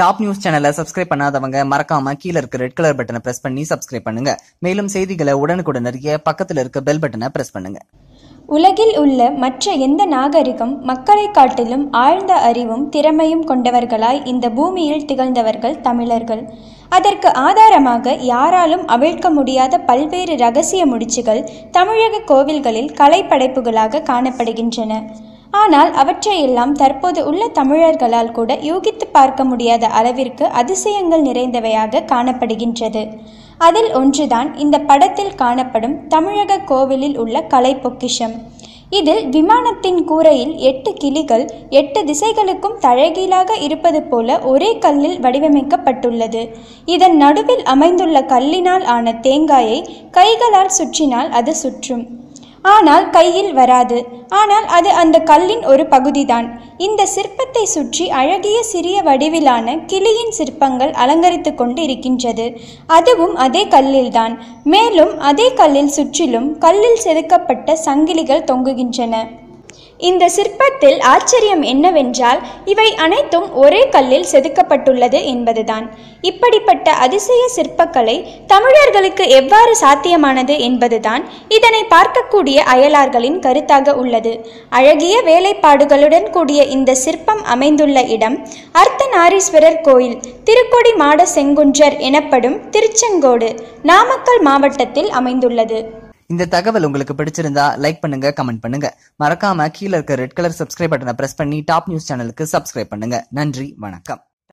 Top news சேனலை subscribe பண்ணாதவங்க மறக்காம கீழ இருக்க ரெட் கலர் பட்டனை பிரஸ் பண்ணி சப்ஸ்கிரைப் பண்ணுங்க. மேலும் செய்திகளை உடனுக்குடன் அறிய பக்கத்துல இருக்க பெல் பட்டனை பிரஸ் பண்ணுங்க. உலகில் உள்ள மற்ற எந்த நாகரிகம் மக்களை காட்டிலும் ஆழ்ந்த அறிவும் திறமையும் கொண்டவர்களாய் இந்த பூமியில் திகழ்ந்தவர்கள் தமிழர்கள். அதற்கு ஆதாரமாக யாராலும் அவிழ்க்க முடியாத பல்வேறு இரகசிய முடிச்சுகள் தமிழக கோவில்களில் கலைப்படைப்புகளாக காணப்படுகின்றன. ஆனால் அவற்றையெல்லாம் தற்போது உள்ள தமிழர்களால் கூட யூகித்து பார்க்க முடியாத அளவிற்கு அதிசயங்கள் நிறைந்தவையாக காணப்படுகின்றது. அதில் ஒன்றுதான் இந்த படத்தில் காணப்படும் தமிழக கோவிலில் உள்ள கலை பொக்கிஷம். இதில் விமானத்தின் கூரையில் 8 கிளிகள் 8 திசைகளுக்கும் தழகீழாக இருப்பது போல ஒரே கல்லில் வடிவமைக்கப்பட்டுள்ளது. இதன் நடுவில் அமைந்துள்ள கல்லினால் ஆன தேங்காயை கைகளால் சுற்றினால் அது சுற்றும். ஆனால் கையில் வராது. ஆனால் அது அந்த கல்லின் ஒரு பகுதிதான். இந்த சிற்பத்தை சுற்றி அழகிய சிறிய வடிவிலான கிளியின் சிற்பங்கள் அலங்கரித்து கொண்டு இருக்கின்றது. அதுவும் அதே கல்லில்தான். மேலும் அதே கல்லில் சுற்றிலும் கல்லில் செதுக்கப்பட்ட சங்கிலிகள் தொங்குகின்றன. இந்த சிற்பத்தில் ஆச்சரியம் என்னவென்றால் இவை அனைத்தும் ஒரே கல்லில் செதுக்கப்பட்டுள்ளது என்பதுதான். இப்படிப்பட்ட அதிசய சிற்பக்கலை தமிழர்களுக்கு எவ்வாறு சாத்தியமானது என்பதுதான் இதனை பார்க்கக்கூடிய அயலார்களின் கருத்தாக உள்ளது. அழகிய வேலைப்பாடுகளுடன் கூடிய இந்த சிற்பம் அமைந்துள்ள இடம் அர்த்தநாரீஸ்வரர் கோயில், திருக்கொடி மாட செங்குன்றர் எனப்படும் திருச்செங்கோடு, நாமக்கல் மாவட்டத்தில் அமைந்துள்ளது. இந்த தகவல் உங்களுக்கு பிடிச்சிருந்தா லைக் பண்ணுங்க, கமெண்ட் பண்ணுங்க. மறக்காம கீழ இருக்க ரெட் கலர் சப்ஸ்கிரைப் பட்டனை பிரஸ் பண்ணி டாப் நியூஸ் சேனலுக்கு சப்ஸ்கிரைப் பண்ணுங்க. நன்றி, வணக்கம்.